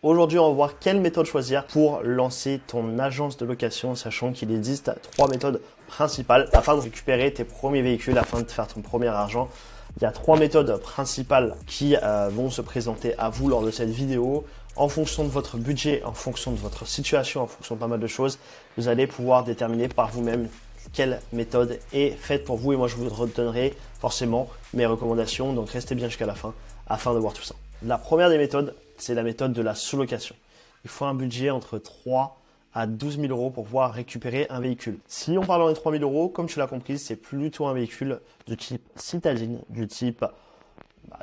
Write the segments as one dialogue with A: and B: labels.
A: Aujourd'hui, on va voir quelle méthode choisir pour lancer ton agence de location, sachant qu'il existe 3 méthodes principales afin de récupérer tes premiers véhicules, afin de faire ton premier argent. Il y a 3 méthodes principales qui vont se présenter à vous lors de cette vidéo. En fonction de votre budget, en fonction de votre situation, en fonction de pas mal de choses, vous allez pouvoir déterminer par vous-même quelle méthode est faite pour vous. Et moi, je vous redonnerai forcément mes recommandations. Donc, restez bien jusqu'à la fin afin de voir tout ça. La première des méthodes, c'est la méthode de la sous-location. Il faut un budget entre 3 à 12 000 euros pour pouvoir récupérer un véhicule. Si on parle dans les 3 000 euros, comme tu l'as compris, c'est plutôt un véhicule de type citadine, du type,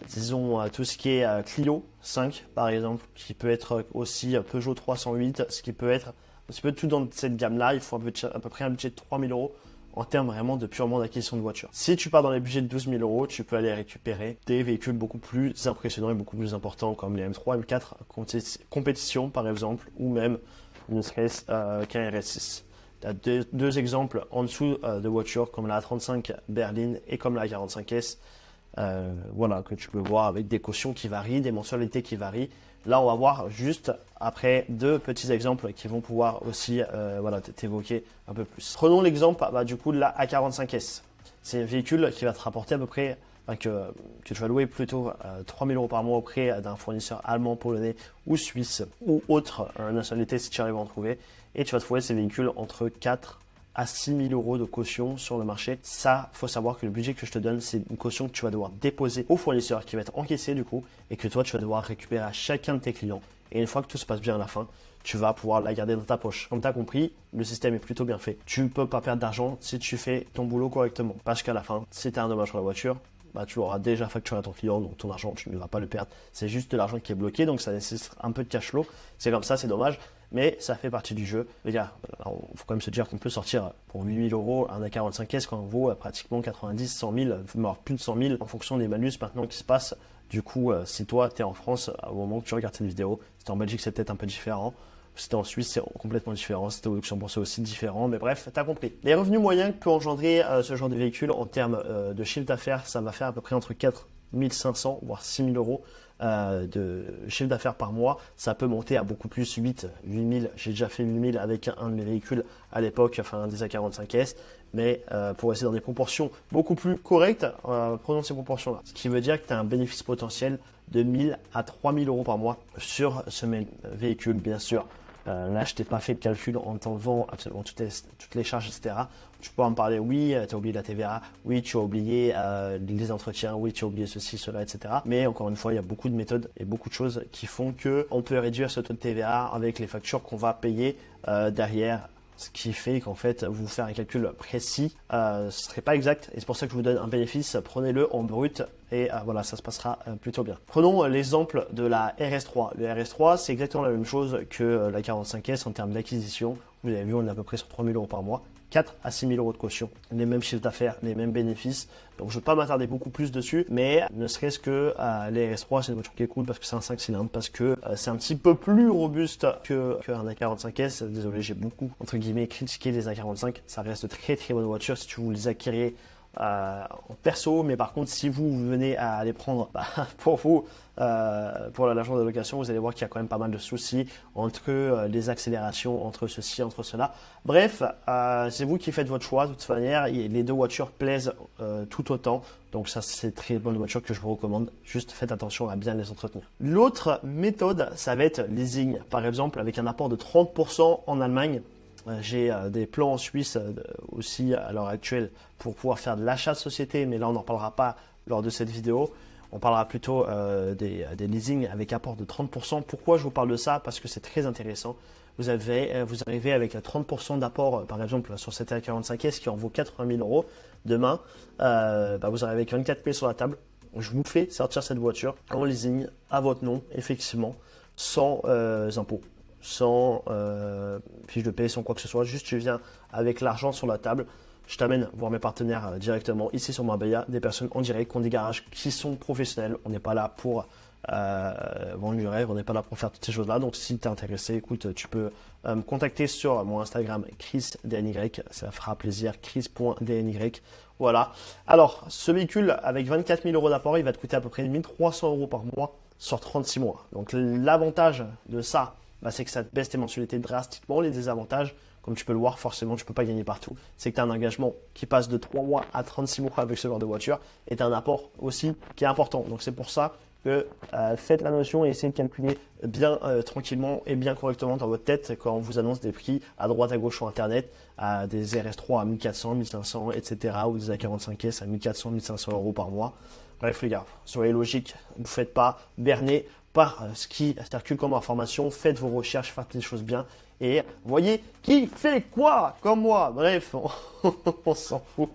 A: disons, tout ce qui est Clio 5 par exemple, qui peut être aussi Peugeot 308, ce qui peut être un petit peu tout dans cette gamme-là. Il faut à peu près un budget de 3 000 euros en termes vraiment de purement d'acquisition de voiture. Si tu pars dans les budgets de 12 000 euros, tu peux aller récupérer des véhicules beaucoup plus impressionnants et beaucoup plus importants comme les M3, M4 compétition par exemple, ou même ne serait-ce qu'un RS6. Tu as deux exemples en dessous de voitures comme la A35 berline et comme la A45S. Voilà, que tu peux voir avec des cautions qui varient, des mensualités qui varient. Là, on va voir juste après deux petits exemples qui vont pouvoir aussi t'évoquer un peu plus. Prenons l'exemple du coup de la A45S. C'est un véhicule qui va te rapporter à peu près, que tu vas louer plutôt 3 000 euros par mois auprès d'un fournisseur allemand, polonais ou suisse ou autre nationalité si tu arrives à en trouver. Et tu vas trouver ces véhicules entre 4 à 6 000 euros de caution sur le marché. Ça, faut savoir que le budget que je te donne, c'est une caution que tu vas devoir déposer au fournisseur qui va être encaissé du coup et que toi, tu vas devoir récupérer à chacun de tes clients. Et une fois que tout se passe bien à la fin, tu vas pouvoir la garder dans ta poche. Comme tu as compris, le système est plutôt bien fait. Tu ne peux pas perdre d'argent si tu fais ton boulot correctement. Parce qu'à la fin, si tu as un dommage sur la voiture, tu l'auras déjà facturé à ton client, donc ton argent, tu ne vas pas le perdre. C'est juste de l'argent qui est bloqué, donc ça nécessite un peu de cash flow. C'est comme ça, c'est dommage. Mais ça fait partie du jeu. Les gars, il faut quand même se dire qu'on peut sortir pour 8 000 euros un A45S quand on vaut pratiquement 90, 100 000, voire plus de 100 000 en fonction des malus maintenant qui se passent. Du coup, si toi, tu es en France au moment où tu regardes cette vidéo, si tu es en Belgique, c'est peut-être un peu différent. Si tu es en Suisse, c'est complètement différent. Si tu es au Luxembourg, c'est aussi différent. Mais bref, tu as compris. Les revenus moyens que peut engendrer ce genre de véhicule en termes de chiffre d'affaires, ça va faire à peu près entre 4 500 voire 6 000 euros de chiffre d'affaires par mois. Ça peut monter à beaucoup plus, 8 000. J'ai déjà fait 8 000 avec un de mes véhicules à l'époque, enfin un des A45S. Mais pour rester dans des proportions beaucoup plus correctes, prenons ces proportions-là. Ce qui veut dire que tu as un bénéfice potentiel de 1 000 à 3 000 euros par mois sur ce même véhicule, bien sûr. Là, je t'ai pas fait de calcul en t'enlevant absolument toutes les charges, etc. Tu peux en parler, oui, tu as oublié la TVA, oui, tu as oublié les entretiens, oui, tu as oublié ceci, cela, etc. Mais encore une fois, il y a beaucoup de méthodes et beaucoup de choses qui font qu'on peut réduire ce taux de TVA avec les factures qu'on va payer derrière. Ce qui fait qu'en fait, vous faire un calcul précis, ce serait pas exact. Et c'est pour ça que je vous donne un bénéfice. Prenez-le en brut et voilà, ça se passera plutôt bien. Prenons l'exemple de la RS3. Le RS3, c'est exactement la même chose que la 45S en termes d'acquisition. Vous avez vu, on est à peu près sur 3 000 euros par mois. 4 à 6 000 euros de caution, les mêmes chiffres d'affaires, les mêmes bénéfices. Donc je ne vais pas m'attarder beaucoup plus dessus, mais ne serait-ce que les RS3, c'est une voiture qui est cool parce que c'est un 5 cylindres, parce que c'est un petit peu plus robuste qu'un A45S. Désolé, j'ai beaucoup, entre guillemets, critiqué les A45. Ça reste de très très bonnes voitures si tu vous les acquérez en perso, mais par contre si vous venez à les prendre pour vous, pour l'agence de location, vous allez voir qu'il y a quand même pas mal de soucis entre les accélérations, entre ceci, entre cela. Bref, c'est vous qui faites votre choix. De toute manière, les deux voitures plaisent tout autant. Donc ça, c'est très bonne voiture que je vous recommande. Juste faites attention à bien les entretenir. L'autre méthode, ça va être leasing. Par exemple, avec un apport de 30% en Allemagne. J'ai des plans en Suisse aussi à l'heure actuelle pour pouvoir faire de l'achat de société, mais là on n'en parlera pas lors de cette vidéo. On parlera plutôt des leasing avec apport de 30%. Pourquoi je vous parle de ça? Parce que c'est très intéressant. Vous arrivez avec 30% d'apport, par exemple sur cette A45S qui en vaut 80 000 euros. Demain, vous arrivez avec 24 000 sur la table. Je vous fais sortir cette voiture en leasing à votre nom, effectivement, sans impôts, sans fiche de paie, sans quoi que ce soit. Juste tu viens avec l'argent sur la table. Je t'amène voir mes partenaires directement ici sur Marbella, des personnes en direct qui ont des garages qui sont professionnels. On n'est pas là pour vendre du rêve, on n'est pas là pour faire toutes ces choses-là. Donc si tu es intéressé, écoute, tu peux me contacter sur mon Instagram ChrisDNY, ça fera plaisir, chris.dny. Voilà. Alors, ce véhicule avec 24 000 euros d'apport, il va te coûter à peu près 1 300 euros par mois sur 36 mois. Donc l'avantage de ça, bah, c'est que ça te baisse tes mensualités drastiquement. Les désavantages, comme tu peux le voir, forcément, tu ne peux pas gagner partout. C'est que tu as un engagement qui passe de 3 mois à 36 mois avec ce genre de voiture et tu as un apport aussi qui est important. Donc c'est pour ça que faites la notion et essayez de calculer bien tranquillement et bien correctement dans votre tête quand on vous annonce des prix à droite à gauche sur Internet, des RS3 à 1400, 1500, etc. ou des A45S à 1400, 1500 euros par mois. Bref les gars, soyez logiques, ne vous faites pas berner par ce qui circule comme information, faites vos recherches, faites les choses bien et voyez qui fait quoi comme moi. Bref, on s'en fout.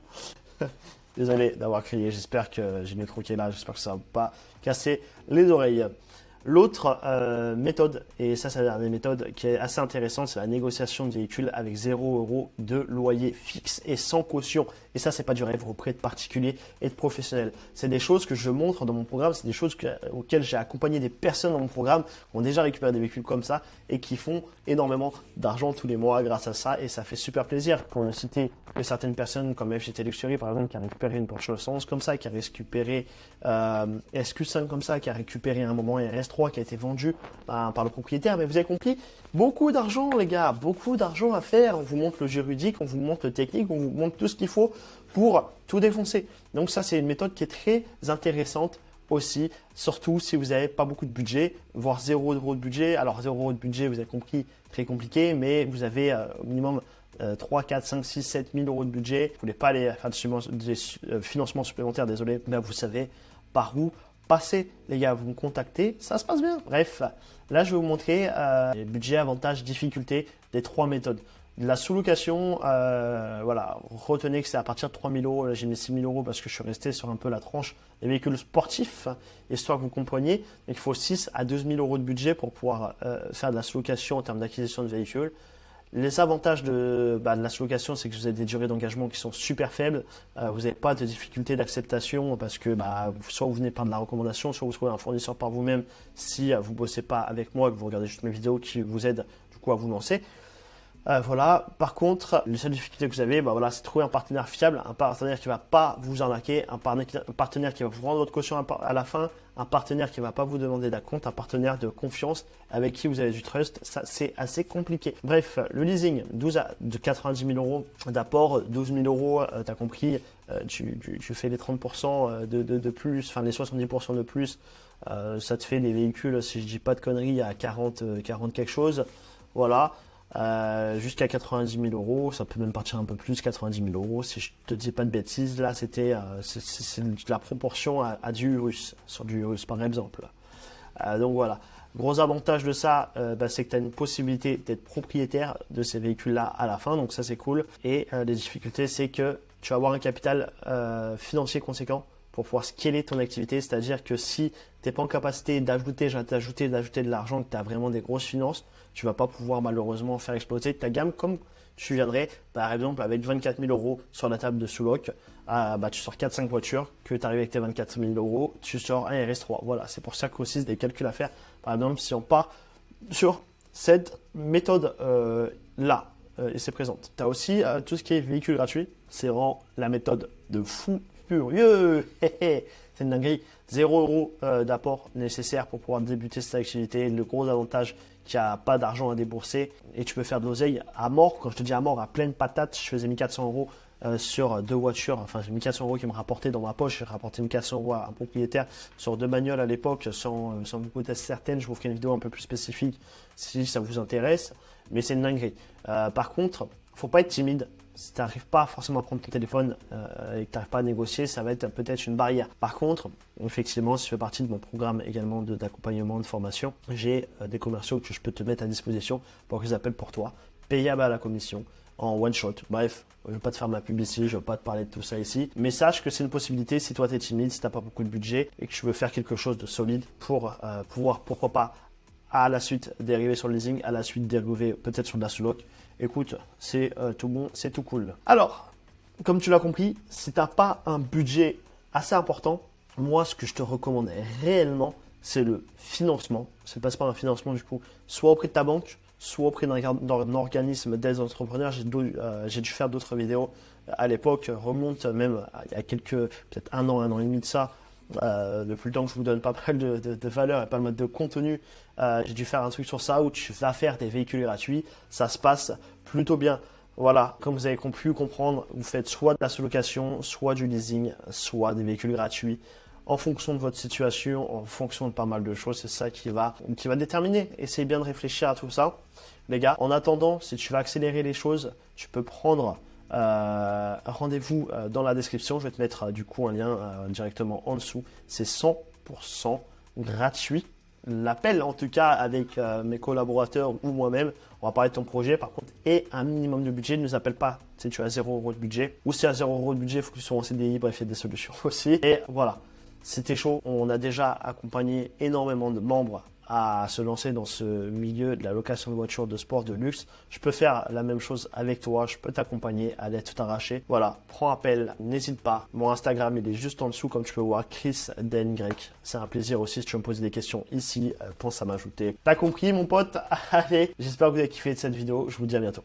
A: Désolé d'avoir crié, j'espère que j'ai le micro qui est là, j'espère que ça ne va pas casser les oreilles. L'autre méthode, et ça c'est la dernière méthode qui est assez intéressante, c'est la négociation de véhicules avec 0 € de loyer fixe et sans caution. Et ça, c'est pas du rêve auprès de particuliers et de professionnels. C'est des choses que je montre dans mon programme, c'est des choses auxquelles j'ai accompagné des personnes dans mon programme qui ont déjà récupéré des véhicules comme ça et qui font énormément d'argent tous les mois grâce à ça et ça fait super plaisir. Pour ne citer que certaines personnes comme FGT Luxury par exemple qui a récupéré une Porsche 911 comme ça, qui a récupéré SQ5 comme ça, qui a récupéré à un moment un RS3 qui a été vendu par le propriétaire. Mais vous avez compris, beaucoup d'argent les gars, beaucoup d'argent à faire. On vous montre le juridique, on vous montre le technique, on vous montre tout ce qu'il faut pour tout défoncer. Donc ça, c'est une méthode qui est très intéressante aussi, surtout si vous n'avez pas beaucoup de budget, voire 0 € de budget. Alors 0 € de budget, vous avez compris, très compliqué, mais vous avez au minimum 3, 4, 5, 6, 7 000 € de budget. Vous ne voulez pas aller faire des financements supplémentaires, désolé, mais vous savez par où passer, les gars, vous me contactez, ça se passe bien. Bref, là, je vais vous montrer les budgets, avantages, difficultés des 3 méthodes. La sous-location, voilà, retenez que c'est à partir de 3 000 €. Là, j'ai mis 6 000 € parce que je suis resté sur un peu la tranche des véhicules sportifs, histoire que vous compreniez. Il faut 6 à 12 000 € de budget pour pouvoir faire de la sous-location en termes d'acquisition de véhicules. Les avantages de la sous-location, c'est que vous avez des durées d'engagement qui sont super faibles. Vous n'avez pas de difficulté d'acceptation parce que soit vous venez par de la recommandation, soit vous trouvez un fournisseur par vous-même si vous ne bossez pas avec moi, que vous regardez juste mes vidéos qui vous aident du coup à vous lancer. Voilà. Par contre, les seules difficultés que vous avez, voilà, c'est trouver un partenaire fiable, un partenaire qui ne va pas vous arnaquer, un partenaire qui va vous rendre votre caution à la fin, un partenaire qui ne va pas vous demander d'acompte, un partenaire de confiance avec qui vous avez du trust. Ça, c'est assez compliqué. Bref, le leasing, de 90 000 € d'apport, 12 000 €, tu as compris, tu fais les 30% de plus, enfin les 70% de plus, ça te fait les véhicules, si je dis pas de conneries, à 40 quelque chose. Voilà. Jusqu'à 90 000 €, ça peut même partir un peu plus, 90 000 €, si je te dis pas de bêtises. Là, c'était c'est la proportion à du Urus, sur du Urus par exemple. Donc voilà, gros avantage de ça, c'est que tu as une possibilité d'être propriétaire de ces véhicules-là à la fin, donc ça c'est cool. Et les difficultés, c'est que tu vas avoir un capital financier conséquent pour pouvoir scaler ton activité, c'est-à-dire que si tu n'es pas en capacité d'ajouter de l'argent, que tu as vraiment des grosses finances, tu ne vas pas pouvoir malheureusement faire exploser ta gamme comme tu viendrais, par exemple, avec 24 000 € sur la table de sous-loc, tu sors 4-5 voitures, que tu arrives avec tes 24 000 €, tu sors un RS3. Voilà, c'est pour ça qu'aussi c'est des calculs à faire. Par exemple, si on part sur cette méthode là, et c'est présente. Tu as aussi tout ce qui est véhicule gratuit, c'est vraiment la méthode de fou furieux. C'est une dinguerie. 0 € d'apport nécessaire pour pouvoir débuter cette activité. Le gros avantage, qu'il n'y a pas d'argent à débourser et tu peux faire de l'oseille à mort. Quand je te dis à mort, à pleine patate, je faisais 1400 € sur 2 voitures. Enfin, j'ai 1400 € qui me rapportaient dans ma poche. J'ai rapporté 1400 € à un propriétaire sur 2 bagnoles à l'époque, sans vous coûter certaines. Je vous ferai une vidéo un peu plus spécifique si ça vous intéresse. Mais c'est une dinguerie. Par contre, faut pas être timide. Si tu n'arrives pas forcément à prendre ton téléphone et que tu n'arrives pas à négocier, ça va être peut-être une barrière. Par contre, effectivement, si tu fais partie de mon programme également d'accompagnement, de formation, j'ai des commerciaux que je peux te mettre à disposition pour qu'ils appellent pour toi, payable à la commission, en one shot. Bref, je ne vais pas te faire ma publicité, je ne vais pas te parler de tout ça ici. Mais sache que c'est une possibilité si toi tu es timide, si tu n'as pas beaucoup de budget et que tu veux faire quelque chose de solide pour pouvoir, pourquoi pas, à la suite dériver sur le leasing, à la suite dériver peut-être sur de la sous-loc. Écoute, c'est tout bon, c'est tout cool. Alors, comme tu l'as compris, si tu n'as pas un budget assez important, moi, ce que je te recommande réellement, c'est le financement. Ça ne passe par un financement, du coup, soit auprès de ta banque, soit auprès d'un organisme d'aide aux entrepreneurs. J'ai dû faire d'autres vidéos à l'époque, remonte même il y a peut-être un an et demi de ça, Depuis le temps que je vous donne pas mal de valeur et pas mal de contenu, j'ai dû faire un truc sur ça où tu vas faire des véhicules gratuits. Ça se passe plutôt bien. Voilà, comme vous avez pu comprendre, vous faites soit de la sous-location, soit du leasing, soit des véhicules gratuits. En fonction de votre situation, en fonction de pas mal de choses, c'est ça qui va déterminer. Essayez bien de réfléchir à tout ça. Les gars, en attendant, si tu veux accélérer les choses, tu peux prendre rendez-vous dans la description. Je vais te mettre du coup un lien directement en dessous. C'est 100% gratuit. L'appel en tout cas avec mes collaborateurs ou moi-même, on va parler de ton projet par contre, et un minimum de budget. Ne nous appelle pas si tu as 0 € de budget, ou si tu as 0 € de budget, il faut que tu sois en CDI, bref, il y a des solutions aussi. Et voilà, c'était chaud. On a déjà accompagné énormément de membres à se lancer dans ce milieu de la location de voitures de sport de luxe. Je peux faire la même chose avec toi, je peux t'accompagner à l'aide tout arraché. Voilà, prends appel, n'hésite pas. Mon Instagram, il est juste en dessous, comme tu peux voir, Chris Den Grec. C'est un plaisir aussi si tu veux me poser des questions ici, pense à m'ajouter. T'as compris mon pote? Allez, j'espère que vous avez kiffé cette vidéo, je vous dis à bientôt.